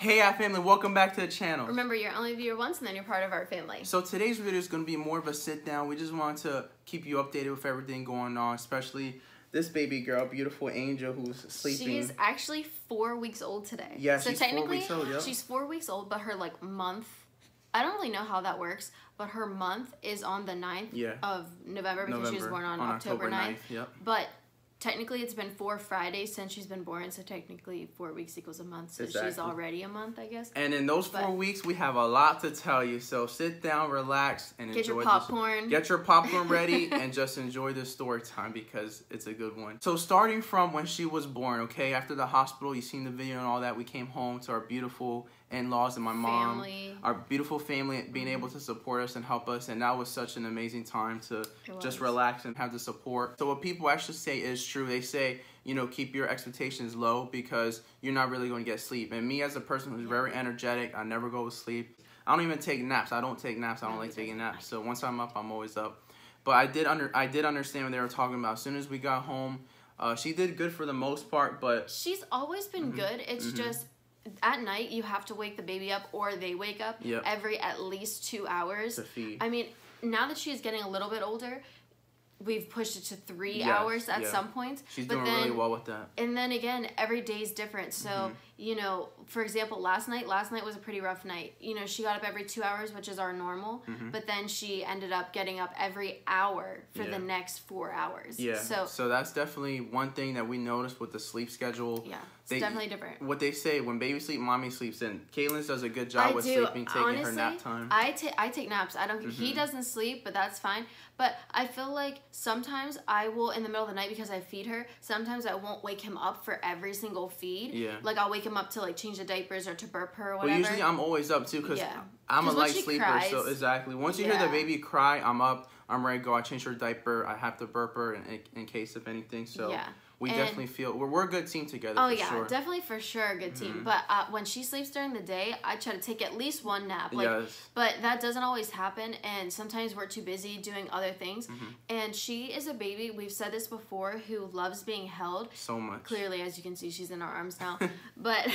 Hey family, welcome back to the channel. Remember, you're only a viewer once and then you're part of our family. So today's video is going to be more of a sit down. We just want to keep you updated with everything going on, especially this baby girl, beautiful Angel, who's sleeping. She's actually 4 weeks old today. Yeah, so she's technically, 4 weeks old, yep. She's 4 weeks old, but her month, I don't really know how that works, but her month is on the 9th of November because she was born on October 9th. Yep. But technically, it's been 4 Fridays since she's been born, so technically 4 weeks equals a month. So she's already a month, I guess. And in those 4 weeks, we have a lot to tell you. So sit down, relax, and get enjoy your popcorn. Get your popcorn ready and just enjoy this story time because it's a good one. So starting from when she was born, okay, after the hospital, you seen the video and all that. We came home to our beautiful in-laws and my mom, our beautiful family being able to support us and help us, and that was such an amazing time to just relax and have the support. So what people actually say is true. They say, you know, keep your expectations low because you're not really going to get sleep. And me as a person who's very energetic, I never go to sleep. I don't even take naps. I don't take naps. I don't like taking naps. So once I'm up, I'm always up. But I did understand what they were talking about. As soon as we got home, she did good for the most part, but she's always been good. It's just at night you have to wake the baby up, or they wake up every at least 2 hours to feed. I mean, now that she's getting a little bit older, we've pushed it to 3 hours at some points. She's doing really well with that. And then again, every day is different. So, you know, for example, last night was a pretty rough night. You know, she got up every 2 hours, which is our normal. But then she ended up getting up every hour for the next 4 hours. Yeah. So that's definitely one thing that we noticed with the sleep schedule. Yeah. It's definitely different. What they say, when baby sleep, mommy sleeps. And Caitlin's does a good job with sleeping, taking honestly, her nap time. I take naps. I don't. He doesn't sleep, but that's fine. But I feel like sometimes I will, in the middle of the night, because I feed her, sometimes I won't wake him up for every single feed. Yeah. Like, I'll wake him up to, like, change the diapers or to burp her or whatever. But usually I'm always up, too, because I'm a light sleeper. So, exactly. Once you hear the baby cry, I'm up. I'm ready to go. I change her diaper. I have to burp her in case of anything. So we definitely feel we're a good team together. Oh, for sure. Definitely for sure a good team. But when she sleeps during the day, I try to take at least one nap. Like, but that doesn't always happen, and sometimes we're too busy doing other things. And she is a baby, we've said this before, who loves being held. So much. Clearly, as you can see, she's in our arms now. But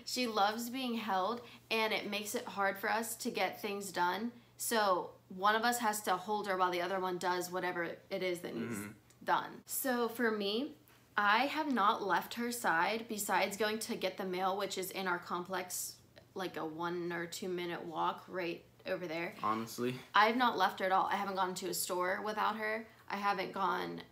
she loves being held, and it makes it hard for us to get things done. So one of us has to hold her while the other one does whatever it is that needs done. So for me, I have not left her side besides going to get the mail, which is in our complex, like a 1 or 2 minute walk right over there. Honestly, I've not left her at all. I haven't gone to a store without her. I haven't gone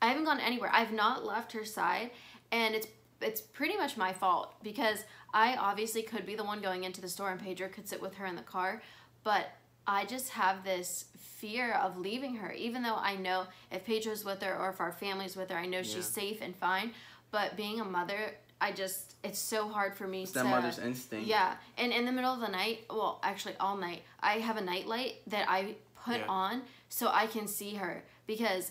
anywhere. I've not left her side, and it's pretty much my fault because I obviously could be the one going into the store and Pedro could sit with her in the car, but I just have this fear of leaving her, even though I know if Pedro's with her or if our family's with her, I know she's safe and fine. But being a mother, it's so hard for me to... that mother's instinct. Yeah. And in the middle of the night, well, actually all night, I have a night light that I put on so I can see her because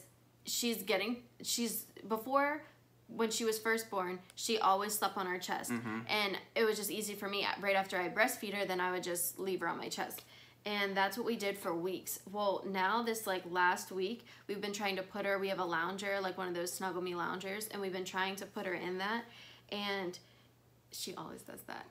before... when she was first born, she always slept on our chest. And it was just easy for me. Right after I breastfeed her, then I would just leave her on my chest. And that's what we did for weeks. Well, now this last week, we've been trying to put her, we have a lounger, like one of those Snuggle Me loungers, and we've been trying to put her in that, and she always does that.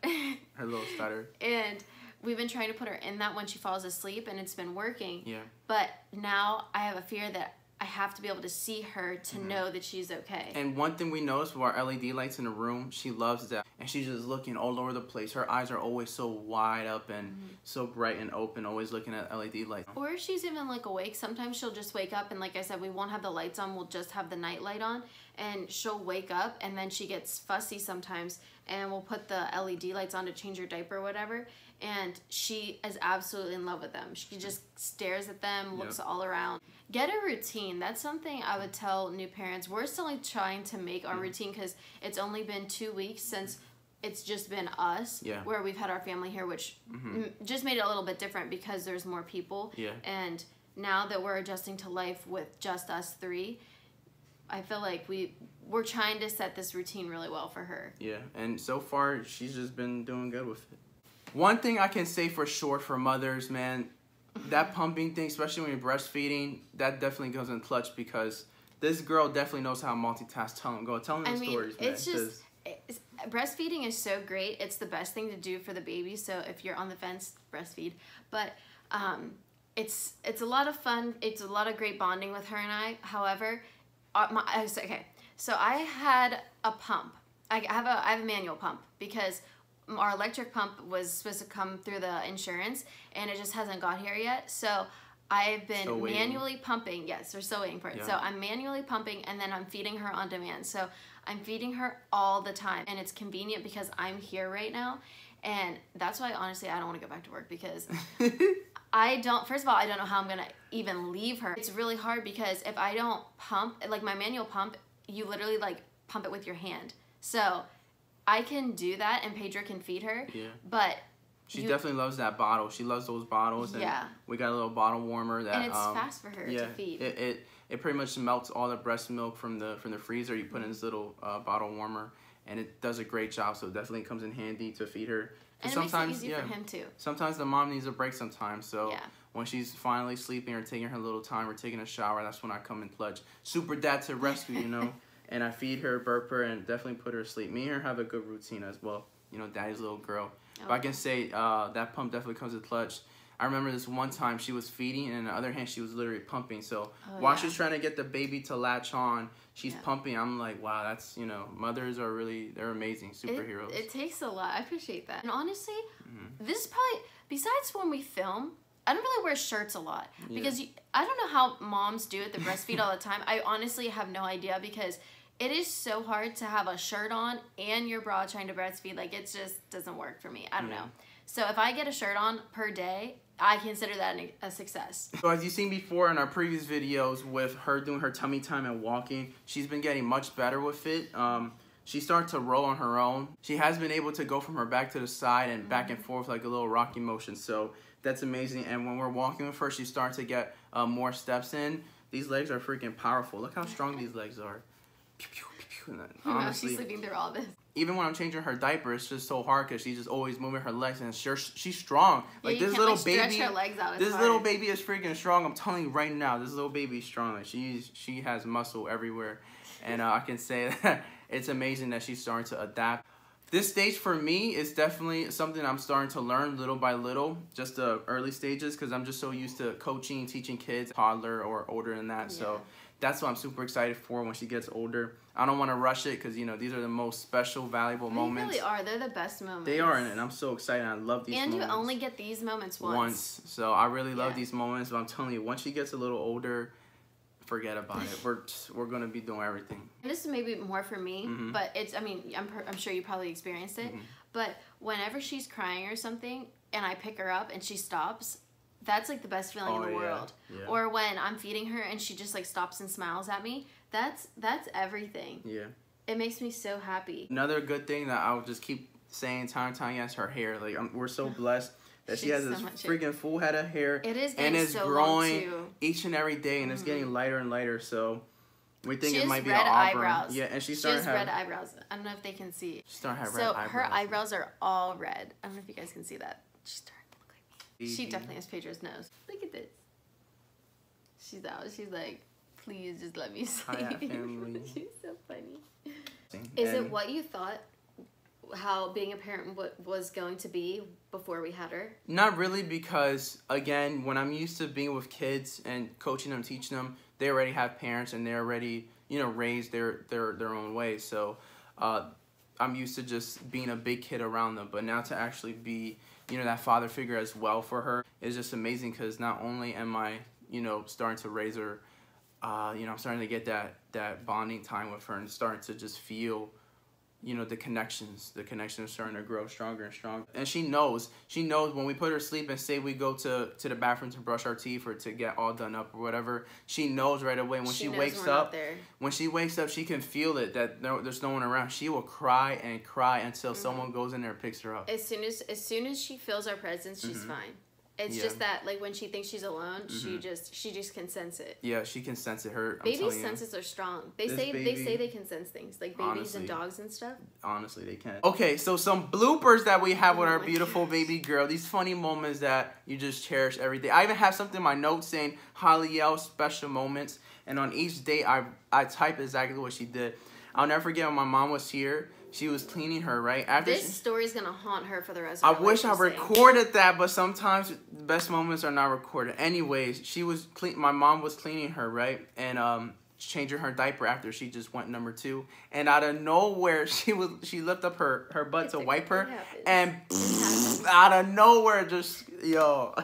Her little stutter. And we've been trying to put her in that when she falls asleep, and it's been working. Yeah. But now I have a fear that I have to be able to see her to know that she's okay. And one thing we noticed with our LED lights in the room, she loves that. And she's just looking all over the place. Her eyes are always so wide up and so bright and open, always looking at LED lights. Or if she's even awake, sometimes she'll just wake up and like I said, we won't have the lights on, we'll just have the night light on. And she'll wake up and then she gets fussy sometimes and we'll put the LED lights on to change her diaper or whatever. And she is absolutely in love with them. She just stares at them, looks all around. Get a routine. That's something I would tell new parents. We're still trying to make our routine because it's only been 2 weeks since it's just been us. Where we've had our family here, which just made it a little bit different because there's more people. And now that we're adjusting to life with just us 3, I feel like we're trying to set this routine really well for her. Yeah, and so far she's just been doing good with it. One thing I can say for sure for mothers, man, that pumping thing, especially when you're breastfeeding, that definitely goes in clutch because this girl definitely knows how to multitask. Tell them the stories, man. breastfeeding is so great. It's the best thing to do for the baby. So if you're on the fence, breastfeed. But it's a lot of fun. It's a lot of great bonding with her and I. However, okay. So I had a pump. I have a manual pump because our electric pump was supposed to come through the insurance and it just hasn't got here yet. So I've been manually pumping. Yes, we're still waiting for it. Yeah. So I'm manually pumping and then I'm feeding her on demand. So I'm feeding her all the time and it's convenient because I'm here right now. And that's why, honestly, I don't want to go back to work because first of all, I don't know how I'm going to even leave her. It's really hard because if I don't pump, like my manual pump, you literally like pump it with your hand. So I can do that and Pedro can feed her. Yeah. But she definitely loves that bottle. She loves those bottles. And yeah. We got a little bottle warmer that. And it's fast for her to feed. It pretty much melts all the breast milk from the freezer. You put in this little bottle warmer, and it does a great job. So it definitely comes in handy to feed her. And it makes it easy for him too. Sometimes the mom needs a break sometimes. So when she's finally sleeping or taking her little time or taking a shower, that's when I come in clutch. Super dad to rescue, you know. And I feed her, burp her, and definitely put her to sleep. Me and her have a good routine as well. You know, daddy's little girl. But I can say that pump definitely comes in clutch. I remember this one time she was feeding, and on the other hand, she was literally pumping. So while she's trying to get the baby to latch on, she's pumping. I'm like, wow, that's, you know, mothers are really, they're amazing superheroes. It takes a lot. I appreciate that. And honestly, this is probably, besides when we film, I don't really wear shirts a lot. Because I don't know how moms do it, the breastfeed all the time. I honestly have no idea because it is so hard to have a shirt on and your bra trying to breastfeed. Like, it just doesn't work for me. I don't know. So if I get a shirt on per day, I consider that a success. So as you've seen before in our previous videos with her doing her tummy time and walking, she's been getting much better with it. She started to roll on her own. She has been able to go from her back to the side and back and forth like a little rocky motion. So that's amazing. And when we're walking with her, she's starting to get more steps in. These legs are freaking powerful. Look how strong these legs are. Honestly, she's sleeping through all this. Even when I'm changing her diaper, it's just so hard because she's just always moving her legs, and she's strong. Like this little baby, her legs out. This little baby is freaking strong. I'm telling you right now, this little baby is strong. Like she has muscle everywhere, and I can say that it's amazing that she's starting to adapt. This stage for me is definitely something I'm starting to learn little by little, just the early stages, because I'm just so used to coaching, teaching kids, toddler or older than that. Yeah. So that's what I'm super excited for when she gets older. I don't want to rush it because, you know, these are the most special, valuable moments. They really are. They're the best moments. They are, and I'm so excited. I love these moments. And you only get these moments once. So I really love these moments, but I'm telling you, once she gets a little older, forget about it. We're going to be doing everything. And this is maybe more for me, but it's, I mean, I'm sure you probably experienced it, but whenever she's crying or something and I pick her up and she stops, that's like the best feeling in the world. Yeah. Or when I'm feeding her and she just like stops and smiles at me, that's everything. Yeah. It makes me so happy. Another good thing that I'll just keep saying time and time again is her hair. Like we're so blessed that she has this freaking full head of hair. It is and it's so growing each and every day, and it's getting lighter and lighter. So we think it might be an auburn. Eyebrows. Yeah, and she has red eyebrows. I don't know if they can see. She started to have red eyebrows. So her eyebrows are all red. I don't know if you guys can see that. She's starting to look like me. She definitely has Pedro's nose. Look at this. She's out. She's like, please just let me sleep. Hi, family. She's so funny. Is it what you thought how being a parent was going to be before we had her? Not really, because again, when I'm used to being with kids and coaching them, teaching them, they already have parents and they're already, you know, raised their own way. So I'm used to just being a big kid around them. But now to actually be, you know, that father figure as well for her is just amazing, because not only am I, you know, starting to raise her, you know, I'm starting to get that bonding time with her and starting to just feel, you know, the connections are starting to grow stronger and stronger. And she knows when we put her to sleep and say we go to the bathroom to brush our teeth or to get all done up or whatever, she knows right away when she wakes up. When she wakes up, she can feel it that there's no one around. She will cry and cry until someone goes in there and picks her up. As soon as she feels our presence, she's fine. It's just that, like, when she thinks she's alone, she just can sense it. Yeah, she can sense it. Babies' senses are strong. They say they can sense things, like babies honestly, and dogs and stuff. Honestly, they can. Okay, so some bloopers that we have with our beautiful baby girl. These funny moments that you just cherish every day. I even have something in my notes saying Haliel special moments, and on each day I type exactly what she did. I'll never forget when my mom was here. she was cleaning her, right? This story's gonna haunt her for the rest of her life. I wish I recorded that, but sometimes the best moments are not recorded. Anyways, my mom was cleaning her, right? And changing her diaper after she just went number 2. And out of nowhere, she lifted up her butt to wipe her. And out of nowhere, just, yo.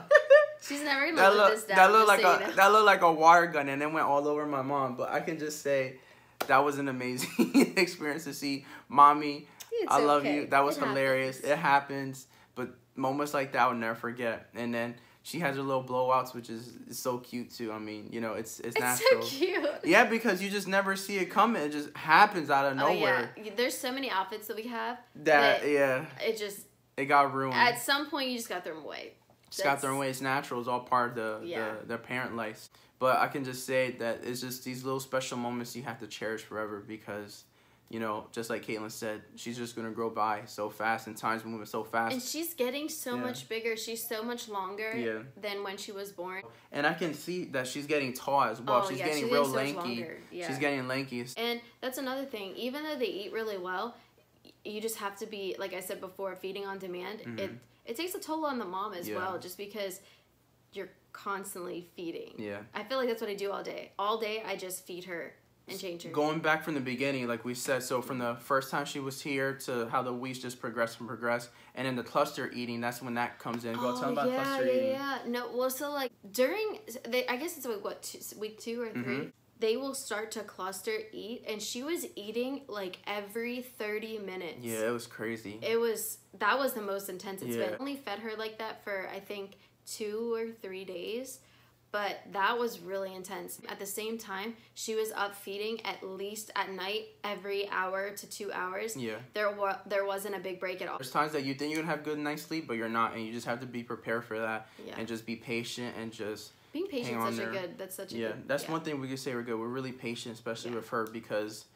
She's never gonna let this down. That looked like a water gun, and it went all over my mom. But I can just say that was an amazing experience to see. Mommy, I love you. That was hilarious. It happens. But moments like that I would never forget. And then she has her little blowouts, which is so cute too. I mean, you know, it's natural. It's so cute. Yeah, because you just never see it coming. It just happens out of nowhere. Yeah. There's so many outfits that we have. It got ruined. At some point, you just got to throw them away. Got thrown away. It's natural. It's all part of the parent life. But I can just say that it's just these little special moments you have to cherish forever because, you know, just like Caitlin said, she's just going to grow by so fast and time's moving so fast. And she's getting so much bigger. She's so much longer than when she was born. And I can see that she's getting tall as well. She's getting real lanky. She's getting lanky. And that's another thing. Even though they eat really well, you just have to be, like I said before, feeding on demand. It takes a toll on the mom as well, just because you're constantly feeding. Yeah. I feel like that's what I do all day. All day, I just feed her and change her. Going back from the beginning, like we said, so from the first time she was here to how the weeks just progress, and then the cluster eating, that's when that comes in. Go tell them about cluster eating. Yeah. No, well, so like I guess it's like week 2 or 3. They will start to cluster eat, and she was eating like every 30 minutes. Yeah, it was crazy. That was the most intense it's been. I only fed her like that for I think 2 or 3 days, but that was really intense. At the same time, she was up feeding at least at night every hour to 2 hours. Yeah. There wasn't a big break at all. There's times that you think you're gonna have good night's sleep, but you're not, and you just have to be prepared for that and just be patient and just being patient is such a good. That's one thing we can say we're good. We're really patient, especially with her, because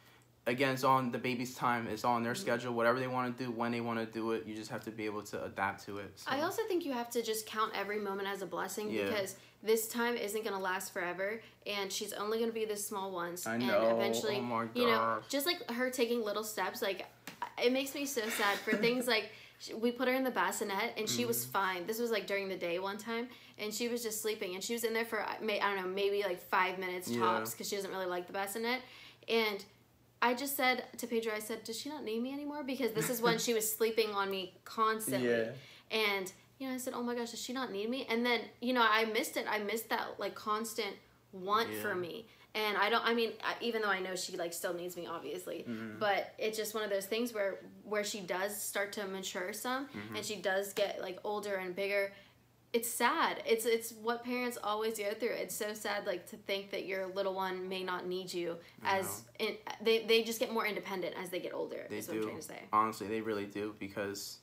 again, it's on the baby's time. It's on their schedule. Whatever they want to do, when they want to do it, you just have to be able to adapt to it. So. I also think you have to just count every moment as a blessing because this time isn't going to last forever, and she's only going to be this small once. I know. And eventually, you know, just like her taking little steps, like it makes me so sad for things like. We put her in the bassinet, and she was fine. This was, like, during the day one time, and she was just sleeping. And she was in there for, I don't know, maybe, like, 5 minutes tops because she doesn't really like the bassinet. And I just said to Pedro, I said, does she not need me anymore? Because this is when she was sleeping on me constantly. Yeah. And, you know, I said, oh, my gosh, does she not need me? And then, you know, I missed it. I missed that, like, constant want for me. And even though I know she like still needs me, obviously, but it's just one of those things where she does start to mature some, and she does get like older and bigger. It's sad. It's what parents always go through. It's so sad, like to think that your little one may not need you they just get more independent as they get older. That's what I'm trying to say. Honestly, they really do because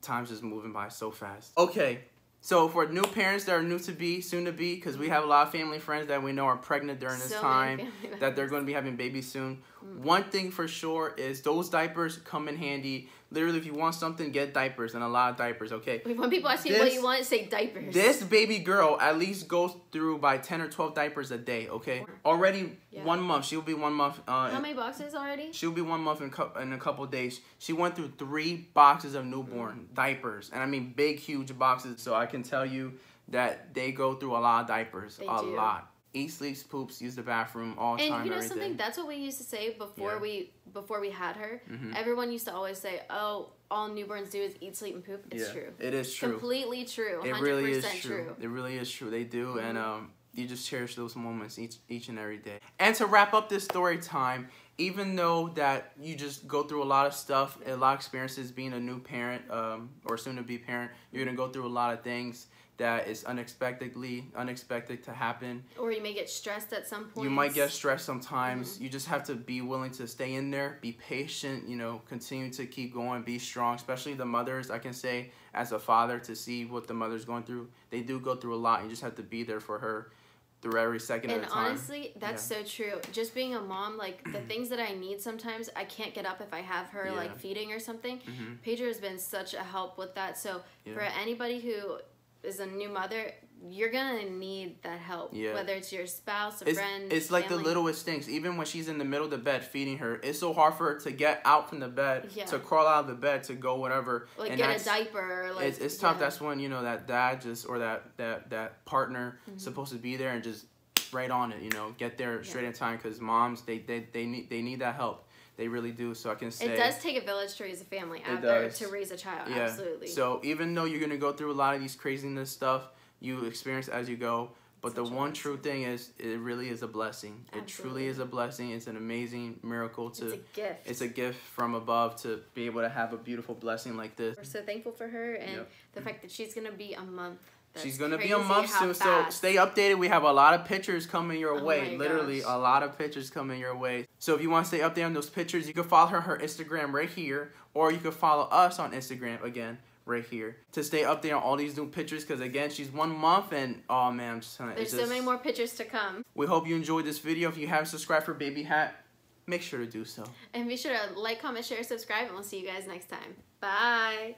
time's just moving by so fast. Okay. So for new parents that are soon to be, because we have a lot of family friends that we know are pregnant during this time, that they're going to be having babies soon. One thing for sure is those diapers come in handy. Literally, if you want something, get diapers and a lot of diapers, okay? When people ask you what you want, say diapers. This baby girl at least goes through by 10 or 12 diapers a day, okay? Already 1 month. She'll be 1 month. How many boxes already? She'll be 1 month in a couple days. She went through 3 boxes of newborn diapers. And I mean big, huge boxes. So I can tell you that they go through a lot of diapers. A lot. Eat, sleeps, poops, use the bathroom all the time. And you know something? That's what we used to say before we had her. Everyone used to always say, "Oh, all newborns do is eat, sleep, and poop." It's true. It is true. Completely true. 100% it really is true. It really is true. They do, and you just cherish those moments each and every day. And to wrap up this story time, even though that you just go through a lot of stuff, a lot of experiences being a new parent or soon to be parent, you're gonna go through a lot of things that is unexpected to happen. Or you may get stressed at some point. You might get stressed sometimes. You just have to be willing to stay in there, be patient, you know, continue to keep going, be strong, especially the mothers. I can say as a father to see what the mother's going through. They do go through a lot. You just have to be there for her through every second of the time. And honestly, that's so true. Just being a mom, like the things that I need sometimes, I can't get up if I have her like feeding or something. Pedro has been such a help with that. So for anybody who is a new mother, you're gonna need that help. Yeah. Whether it's your spouse, a friend, it's like the littlest things. Even when she's in the middle of the bed feeding her, it's so hard for her to get out from the bed, to crawl out of the bed, to go whatever. Like and get a diaper. Like, it's tough. That's when, you know, that dad just, or that partner supposed to be there and just right on it, you know, get there straight in time, because moms, they need that help. They really do. So I can say it does take a village to raise a family to raise a child. Yeah. Absolutely. So even though you're gonna go through a lot of these craziness stuff, you experience as you go. But the one true thing is, it really is a blessing. Absolutely. It truly is a blessing. It's an amazing miracle. It's a gift. It's a gift from above to be able to have a beautiful blessing like this. We're so thankful for her, and the fact that she's gonna be a month. She's going to be a month soon, so stay updated. We have a lot of pictures coming your way. Literally, a lot of pictures coming your way. So if you want to stay updated on those pictures, you can follow her Instagram right here, or you can follow us on Instagram, again, right here, to stay updated on all these new pictures, because, again, she's 1 month, and, oh, man, I'm just telling you. There's so many more pictures to come. We hope you enjoyed this video. If you haven't subscribed for Baby Hat, make sure to do so. And be sure to like, comment, share, subscribe, and we'll see you guys next time. Bye.